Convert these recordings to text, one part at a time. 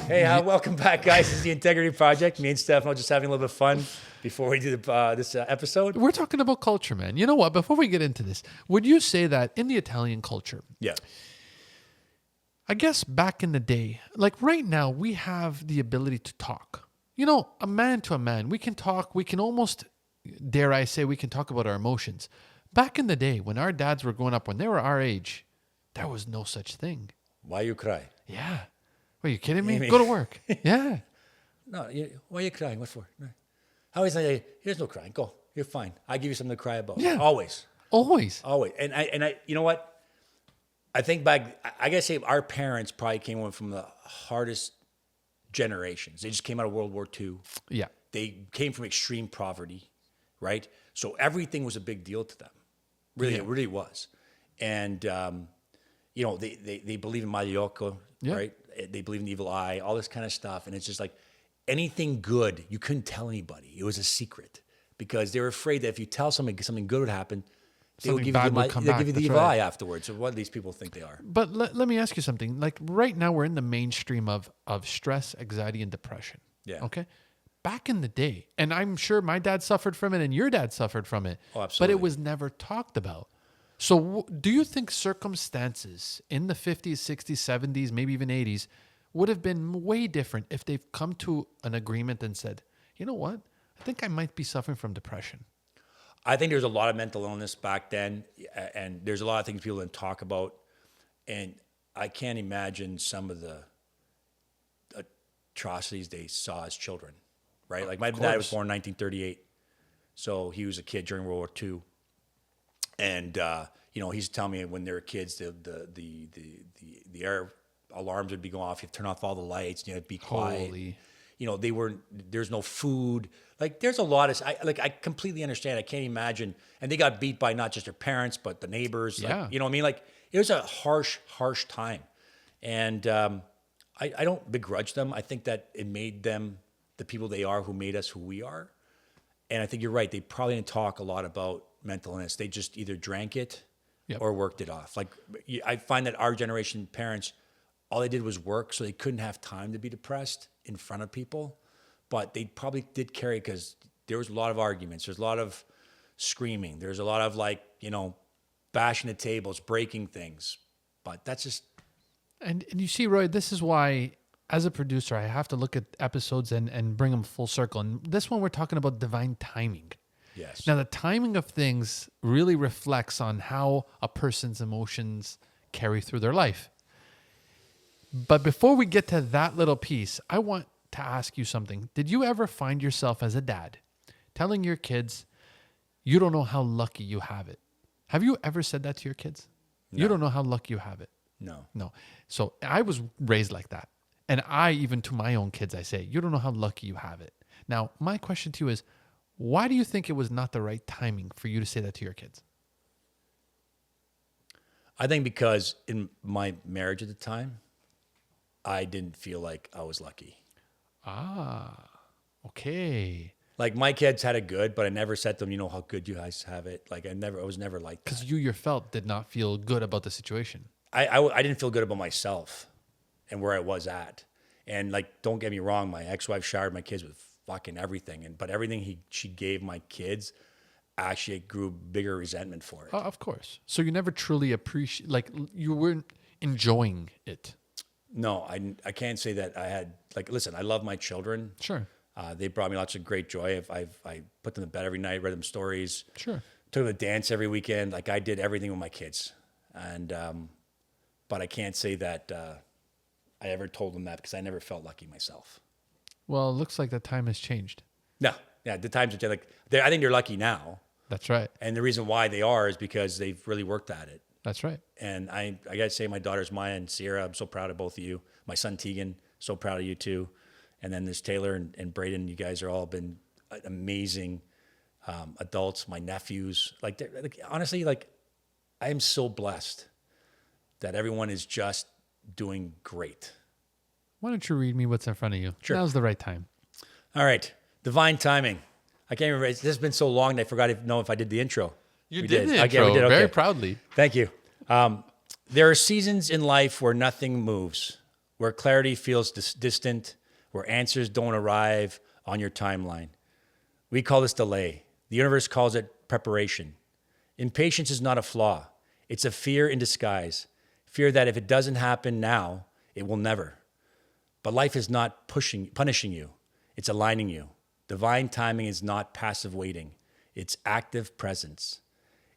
Hey, welcome back, guys. This is the Integrity Project. Me and Stefano just having a little bit of fun before we do this episode. We're talking about culture, man. You know what? Before we get into this, would you say that in the Italian culture, Yeah. I guess back in the day, like right now, we have the ability to talk. You know, a man to a man, we can talk. We can almost, dare I say, we can talk about our emotions. Back in the day, when our dads were growing up, when they were our age, there was no such thing. Why you cry? Yeah. Are you kidding me? Amy. Go to work. Yeah. No, why are you crying? What for? No. How is that? There's no crying. Go. You're fine. I give you something to cry about. Yeah. Always. Always. Always. And I, you know what? I think back, I gotta say our parents probably came from the hardest generations. They just came out of World War II. Yeah. They came from extreme poverty, right? So everything was a big deal to them. Really, Yeah. it really was. And, you know, they believe in Maiocco, Yeah. right? They believe in the evil eye, all this kind of stuff. And it's just like anything good, you couldn't tell anybody. It was a secret because they were afraid that if you tell something good would happen, they would Something give bad you would come they'll back. give you the That's evil right. eye afterwards. So what do these people think they are? But let me ask you something. Like right now, we're in the mainstream of stress, anxiety, and depression. Yeah. Okay. Back in the day, and I'm sure my dad suffered from it, and your dad suffered from it. Oh, But absolutely. it was never talked about. So, do you think circumstances in the 50s, 60s, 70s, maybe even 80s, would have been way different if they've come to an agreement and said, you know what? I think I might be suffering from depression. I think there's a lot of mental illness back then, and there's a lot of things people didn't talk about. And I can't imagine some of the atrocities they saw as children, right? Like my dad was course. born in 1938, so he was a kid during World War II. And you know, he's telling me when they were kids, the air alarms would be going off. You have to turn off all the lights. And you have to be quiet. Holy. You know, there's no food. Like there's a lot of, I completely understand. I can't imagine. And they got beat by not just their parents, but the neighbors. Like, Yeah. you know what I mean? Like it was a harsh time. And I don't begrudge them. I think that it made them the people they are who made us who we are. And I think you're right. They probably didn't talk a lot about mental illness. They just either drank it Yep. or worked it off. Like I find that our generation parents, all they did was work, so they couldn't have time to be depressed in front of people. But they probably did carry because there was a lot of arguments. There's a lot of screaming. There's a lot of like, you know, bashing the tables, breaking things. But that's just, And you see, Roy, this is why, as a producer, I have to look at episodes and bring them full circle. And this one, we're talking about divine timing. yes. Now, the timing of things really reflects on how a person's emotions carry through their life. But before we get to that little piece, I want to ask you something. Did you ever find yourself as a dad telling your kids, you don't know how lucky you have it? Have you ever said that to your kids? You No. don't know how lucky you have it. No. No. So I was raised like that. And I, even to my own kids, I say, you don't know how lucky you have it. Now, my question to you is, why do you think it was not the right timing for you to say that to your kids? I think because in my marriage at the time, I didn't feel like I was lucky. Ah, okay. Like my kids had it good, but I never said to them, you know how good you guys have it. Like I was never like that. Because you yourself did not feel good about the situation. I didn't feel good about myself and where I was at. And like, don't get me wrong, my ex-wife showered my kids with fucking everything. But everything she gave my kids, actually grew bigger resentment for it. Of course. So you never truly appreciate, like you weren't enjoying it. No, I can't say that I had, like, listen, I love my children. Sure. They brought me lots of great joy. I put them to bed every night, read them stories, Sure. took them to dance every weekend. Like I did everything with my kids. And, but I can't say that I ever told them that because I never felt lucky myself. Well, it looks like the time has changed. No, yeah, the times are like, I think they're lucky now. That's right. And the reason why they are is because they've really worked at it. That's right. And I got to say, my daughters Maya and Sierra, I'm so proud of both of you. My son Tegan, so proud of you too. And then there's Taylor and Braden. You guys are all been amazing adults. My nephews, like honestly, like I am so blessed that everyone is just doing great. Why don't you read me what's in front of you? Sure. Now's the right time. All right, divine timing. I can't remember. This has been so long that I forgot to know if I did the intro. You We did the Okay, intro we did. very Okay. proudly. Thank you. There are seasons in life where nothing moves. where clarity feels distant, where answers don't arrive on your timeline. We call this delay. The universe calls it preparation. Impatience is not a flaw. It's a fear in disguise. Fear that if it doesn't happen now, it will never. But life is not punishing you. It's aligning you. Divine timing is not passive waiting. It's active presence.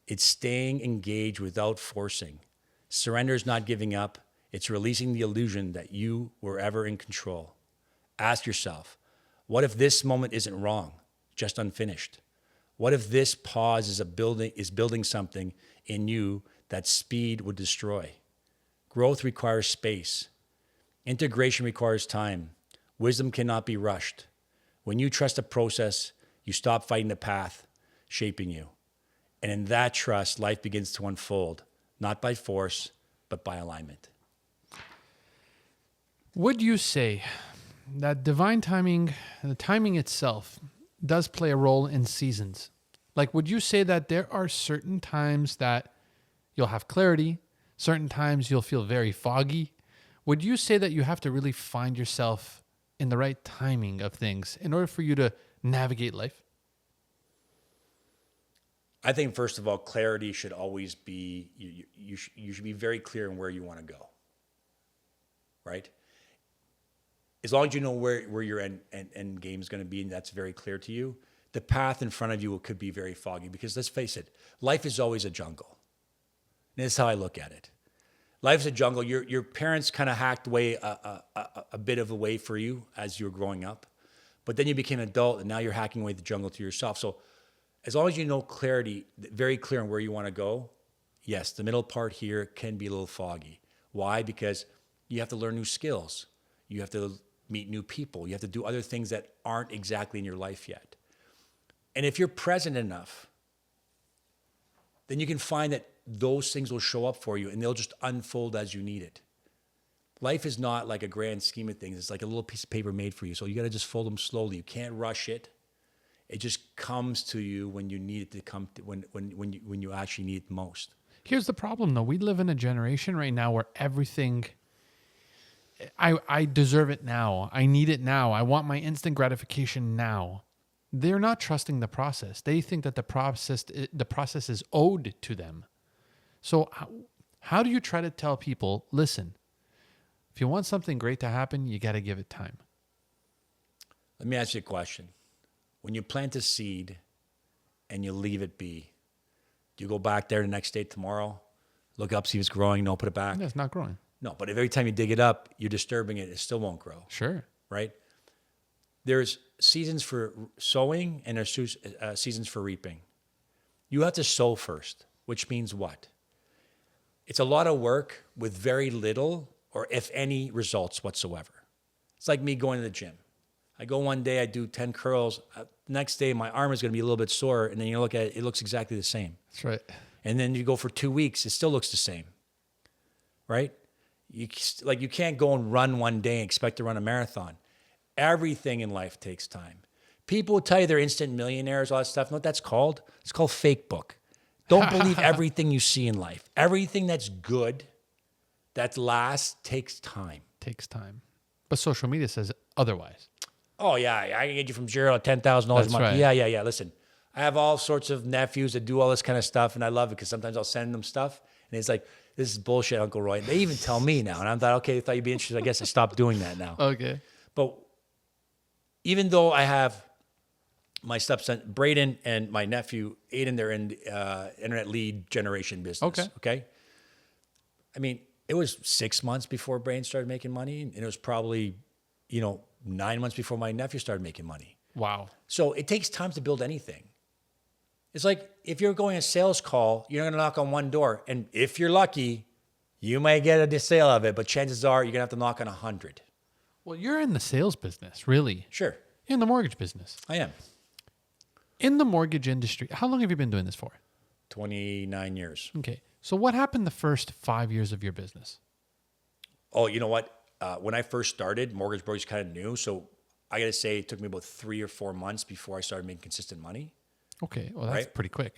It's staying engaged without forcing. Surrender is not giving up. It's releasing the illusion that you were ever in control. Ask yourself, what if this moment isn't wrong, just unfinished? What if this pause is building something in you that speed would destroy? Growth requires space. Integration requires time. Wisdom cannot be rushed. When you trust the process, you stop fighting the path shaping you. And in that trust, life begins to unfold, not by force, but by alignment. Would you say that divine timing, the timing itself, does play a role in seasons? Like, would you say that there are certain times that you'll have clarity, certain times you'll feel very foggy? Would you say that you have to really find yourself in the right timing of things in order for you to navigate life? I think, first of all, clarity should always be, you should be very clear in where you want to go, right? As long as you know where your end game is going to be, and that's very clear to you, the path in front of you could be very foggy, because let's face it, life is always a jungle. And this is how I look at it. Life's a jungle. Your parents kind of hacked away a bit of a way for you as you were growing up, but then you became an adult, and now you're hacking away the jungle to yourself. So as long as you know clarity, very clear on where you want to go, yes, the middle part here can be a little foggy. Why? Because you have to learn new skills. You have to meet new people. You have to do other things that aren't exactly in your life yet. And if you're present enough, then you can find that those things will show up for you, and they'll just unfold as you need it. Life is not like a grand scheme of things. It's like a little piece of paper made for you. So you got to just fold them slowly. You can't rush it. It just comes to you when you need it to come to, when you actually need it most. Here's the problem, though. We live in a generation right now where everything, I deserve it now. I need it now. I want my instant gratification now. They're not trusting the process. They think that the process is owed to them. So how do you try to tell people, listen, if you want something great to happen, you got to give it time? Let me ask you a question. When you plant a seed and you leave it be, do you go back there the next day tomorrow, look up, see if it's growing, no, put it back? Yeah, it's not growing. No, but every time you dig it up, you're disturbing it, it still won't grow. Sure. Right? There's seasons for sowing and there's seasons for reaping. You have to sow first, which means what? It's a lot of work with very little or if any results whatsoever. It's like me going to the gym. I go one day, I do 10 curls. Next day, my arm is going to be a little bit sore. And then you look at it, it looks exactly the same. That's right. And then you go for 2 weeks, it still looks the same. Right? You can't go and run one day and expect to run a marathon. Everything in life takes time. People will tell you they're instant millionaires, all that stuff. You know what that's called? It's called fake book. Don't believe everything you see in life. Everything that's good, that lasts, takes time. Takes time. But social media says otherwise. Oh, yeah, I can get you from zero to $10,000 a month. Right. Yeah. Listen, I have all sorts of nephews that do all this kind of stuff, and I love it because sometimes I'll send them stuff, and it's like, this is bullshit, Uncle Roy. They even tell me now, and I thought, okay, I thought you'd be interested. I guess I stopped doing that now. Okay. But even though I have my stepson, Braden, and my nephew, Aiden, they're in internet lead generation business. Okay. I mean, it was 6 months before Braden started making money, and it was probably, 9 months before my nephew started making money. Wow. So it takes time to build anything. It's like if you're going a sales call, you're going to knock on one door. And if you're lucky, you may get a sale of it, but chances are you're going to have to knock on 100. Well, you're in the sales business, really. Sure. You're in the mortgage business. I am. In the mortgage industry, how long have you been doing this for? 29 years. Okay. So what happened the first 5 years of your business? Oh, you know what? When I first started, mortgage brokerage kind of new. So I got to say it took me about 3 or 4 months before I started making consistent money. Okay. Well, that's Right. pretty quick.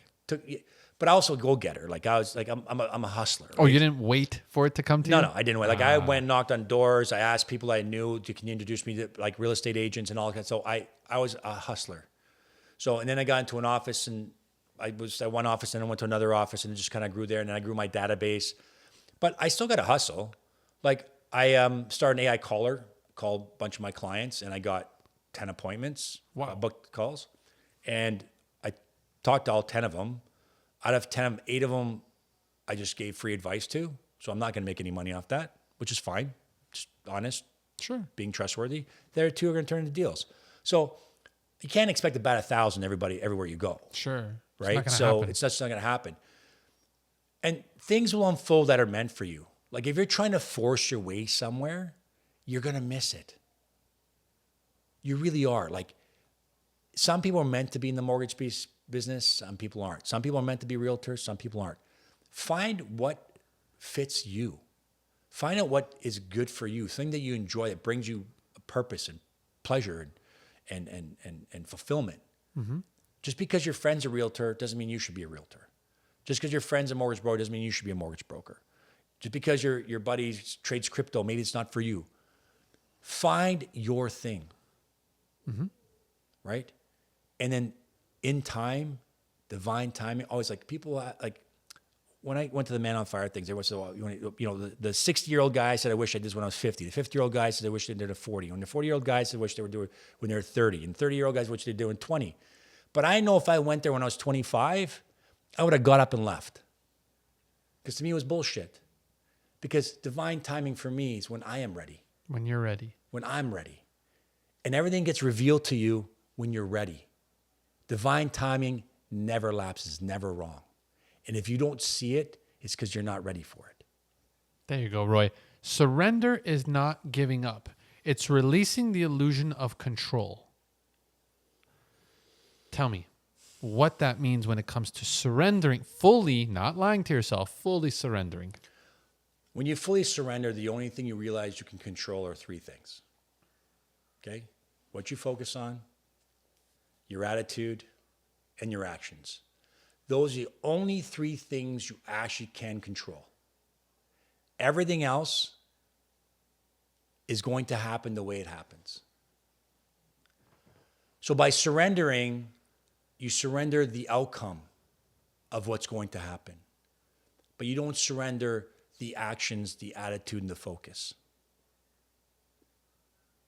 but I also a go-getter. Like I was like, I'm a hustler. Oh, right? you didn't wait for it to come to you? No, I didn't wait. Like I went and knocked on doors. I asked people I knew can you introduce me to like real estate agents and all that. So I was a hustler. So, and then I got into an office and I was at one office and I went to another office and it just kind of grew there. And then I grew my database, but I still got to hustle. Like I started an AI caller, called a bunch of my clients and I got 10 appointments, Wow. booked calls. And I talked to all 10 of them. Out of 10, 8 of them, I just gave free advice to. So I'm not going to make any money off that, which is fine. Just honest, Sure. being trustworthy. There are 2 are going to turn into deals. So you can't expect to bat 1,000 everywhere you go, Sure. right? So it's just not going to happen. And things will unfold that are meant for you. Like if you're trying to force your way somewhere, you're going to miss it. You really are. Like some people are meant to be in the mortgage business. Some people aren't. Some people are meant to be realtors. Some people aren't. Find what fits you. Find out what is good for you. Thing that you enjoy that brings you a purpose and pleasure and fulfillment. Just because your friend's a realtor doesn't mean you should be a realtor. Just because your friend's a mortgage broker doesn't mean you should be a mortgage broker. Just because your buddy trades crypto, maybe it's not for you. Find your thing. Right? And then in time, divine timing, always like people like when I went to the Man on Fire things, everyone said, well, the 60-year-old guy said, I wish I did this when I was 50. The 50-year-old guy said, I wish they did it at 40. And the 40-year-old guy said, I wish they were doing it when they were 30. And 30-year-old guys wish they were doing 20. But I know if I went there when I was 25, I would have got up and left. Because to me, it was bullshit. Because divine timing for me is when I am ready. When you're ready. When I'm ready. And everything gets revealed to you when you're ready. Divine timing never lapses, never wrong. And if you don't see it, it's because you're not ready for it. There you go, Roy. Surrender is not giving up. It's releasing the illusion of control. Tell me what that means when it comes to surrendering fully, not lying to yourself, fully surrendering. When you fully surrender, the only thing you realize you can control are 3 things. Okay? What you focus on, your attitude, and your actions. Those are the only 3 things you actually can control. Everything else is going to happen the way it happens. So by surrendering, you surrender the outcome of what's going to happen. But you don't surrender the actions, the attitude, and the focus.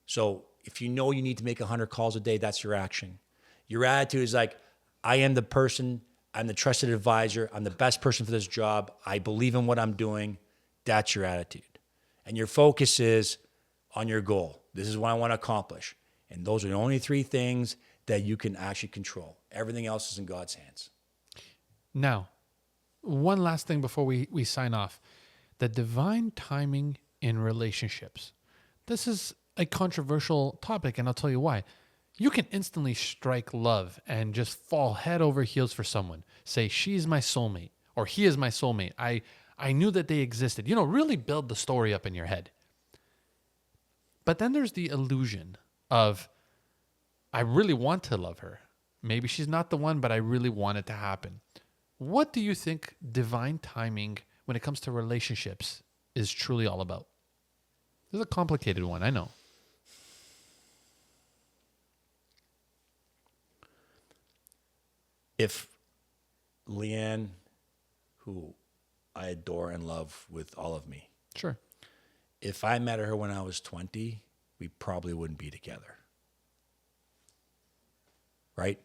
So if you know you need to make 100 calls a day, that's your action. Your attitude is like, I am the person, I'm the trusted advisor, I'm the best person for this job, I believe in what I'm doing. That's your attitude. And your focus is on your goal. This is what I want to accomplish. And those are the only 3 things that you can actually control. Everything else is in God's hands. Now, one last thing before we sign off. The divine timing in relationships. This is a controversial topic, and I'll tell you why. You can instantly strike love and just fall head over heels for someone. Say, she's my soulmate, or he is my soulmate. I knew that they existed. Really build the story up in your head. But then there's the illusion of, I really want to love her. Maybe she's not the one, but I really want it to happen. What do you think divine timing when it comes to relationships is truly all about? This is a complicated one, I know. If Leanne, who I adore and love with all of me, Sure. if I met her when I was 20, we probably wouldn't be together. Right?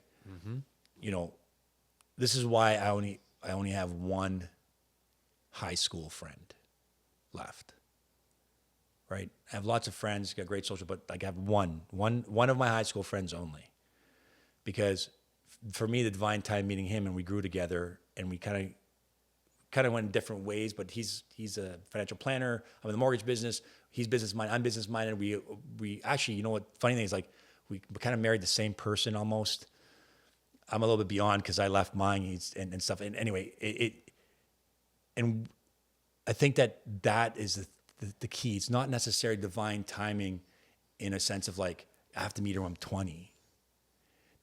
This is why I only have one high school friend left. Right? I have lots of friends, got great social, but I have one of my high school friends only. Because for me, the divine time meeting him, and we grew together, and we kind of went in different ways. But he's a financial planner. I'm in the mortgage business. He's business minded. I'm business minded. We actually, funny thing is, like, we kind of married the same person almost. I'm a little bit beyond because I left mine and stuff. And anyway, and I think that is the key. It's not necessarily divine timing in a sense of like, I have to meet her when I'm 20.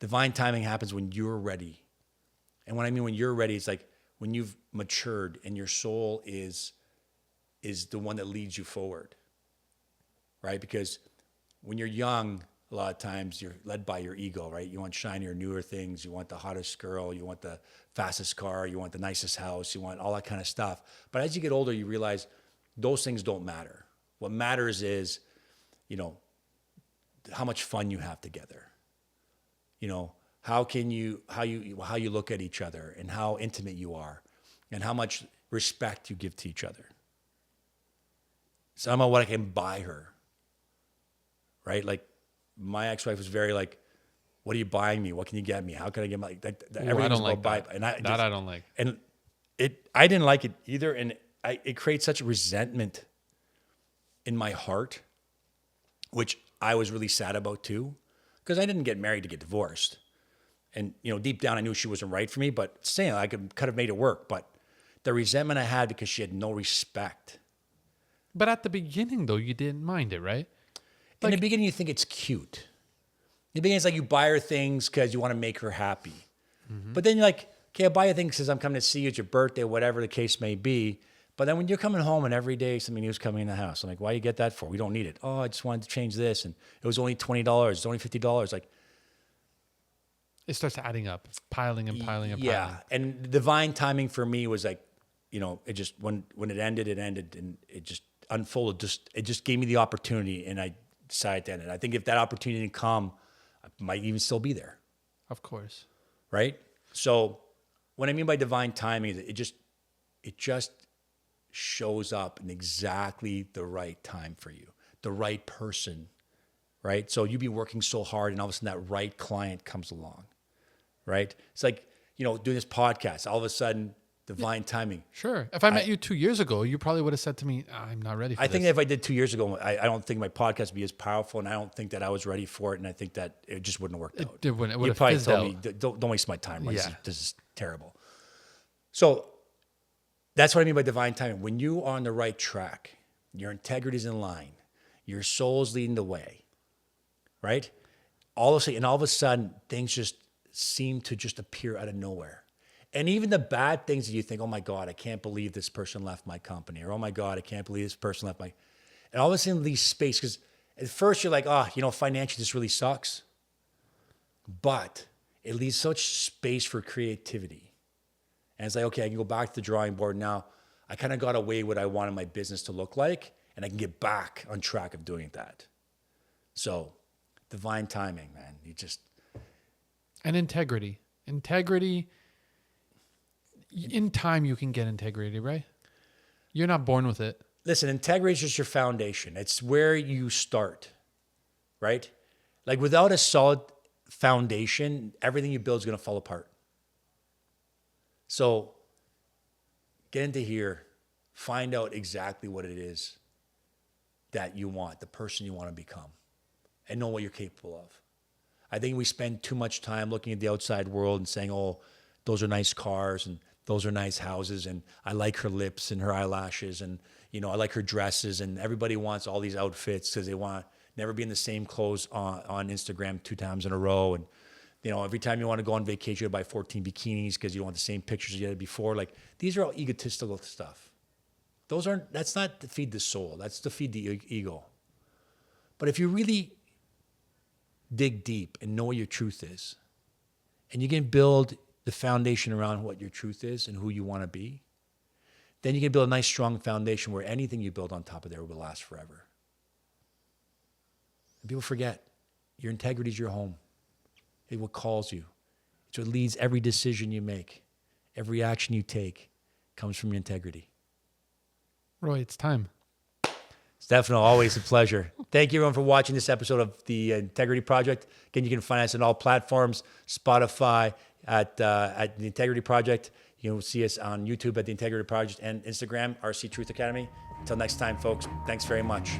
Divine timing happens when you're ready. And what I mean when you're ready, it's like when you've matured and your soul is the one that leads you forward, right? Because when you're young, a lot of times you're led by your ego, right? You want shinier, newer things. You want the hottest girl. You want the fastest car. You want the nicest house. You want all that kind of stuff. But as you get older, you realize those things don't matter. What matters is, you know, how much fun you have together. You know, how you look at each other and how intimate you are and how much respect you give to each other. Somehow what I can buy her, right? Like my ex-wife was very like, what are you buying me? What can you get me? How can I get my, I don't like that. And I don't like. And I didn't like it either. And it creates such a resentment in my heart, which I was really sad about too, because I didn't get married to get divorced. And, you know, deep down, I knew she wasn't right for me, but saying I could have made it work. But the resentment I had because she had no respect. But at the beginning, though, you didn't mind it, right? In the beginning, you think it's cute. In the beginning, it's like you buy her things because you want to make her happy. Mm-hmm. But then you're like, okay, I buy you things because I'm coming to see you. It's your birthday, whatever the case may be. But then when you're coming home and every day something new's coming in the house, I'm like, why you get that for? We don't need it. Oh, I just wanted to change this. And it was only $20. It's only $50. Like, it starts adding up, piling and piling and yeah. piling. And divine timing for me was like, you know, it just, when it ended, and it just unfolded. It just gave me the opportunity and I decided to end it. I think if that opportunity didn't come, I might even still be there. Of course. Right? So what I mean by divine timing is it just shows up in exactly the right time for you, the right person, right? So you'd be working so hard and all of a sudden that right client comes along, right? It's like, you know, doing this podcast, all of a sudden, divine timing. Sure. If I met you 2 years ago, you probably would have said to me, I'm not ready for this. I think that if I did 2 years ago, I don't think my podcast would be as powerful, and I don't think that I was ready for it, and I think that it just wouldn't have worked out. It would You have probably fizzed told out. me, don't waste my time. Like, Yeah. This is terrible. So that's what I mean by divine timing. When you are on the right track, your integrity is in line, your soul's leading the way, right? All of a sudden, things just seem to just appear out of nowhere. And even the bad things that you think, oh my God, I can't believe this person left my company. Or, oh my God, I can't believe this person left my... And all of a sudden leaves space. Because at first you're like, financially this really sucks. But it leaves such space for creativity. And it's like, okay, I can go back to the drawing board now. I kind of got away what I wanted my business to look like. And I can get back on track of doing that. So, divine timing, man. And integrity. Integrity... In time, you can get integrity, right? You're not born with it. Listen, integrity is just your foundation. It's where you start, right? Like without a solid foundation, everything you build is going to fall apart. So get into here, find out exactly what it is that you want, the person you want to become, and know what you're capable of. I think we spend too much time looking at the outside world and saying, oh, those are nice cars and those are nice houses, and I like her lips and her eyelashes, and I like her dresses, and everybody wants all these outfits because they want to never be in the same clothes on Instagram 2 times in a row, and every time you want to go on vacation, you buy 14 bikinis because you don't want the same pictures you had before. Like, these are all egotistical stuff. That's not to feed the soul. That's to feed the ego. But if you really dig deep and know what your truth is, and you can build the foundation around what your truth is and who you want to be, then you can build a nice, strong foundation where anything you build on top of there will last forever. And people forget, your integrity is your home. It's what calls you. It's what leads every decision you make. Every action you take comes from your integrity. Roy, it's time. Stefano, always a pleasure. Thank you, everyone, for watching this episode of The Integrity Project. Again, you can find us on all platforms, Spotify, at The Integrity Project. You can see us on YouTube at The Integrity Project and Instagram, RC Truth Academy. Until next time, folks, thanks very much.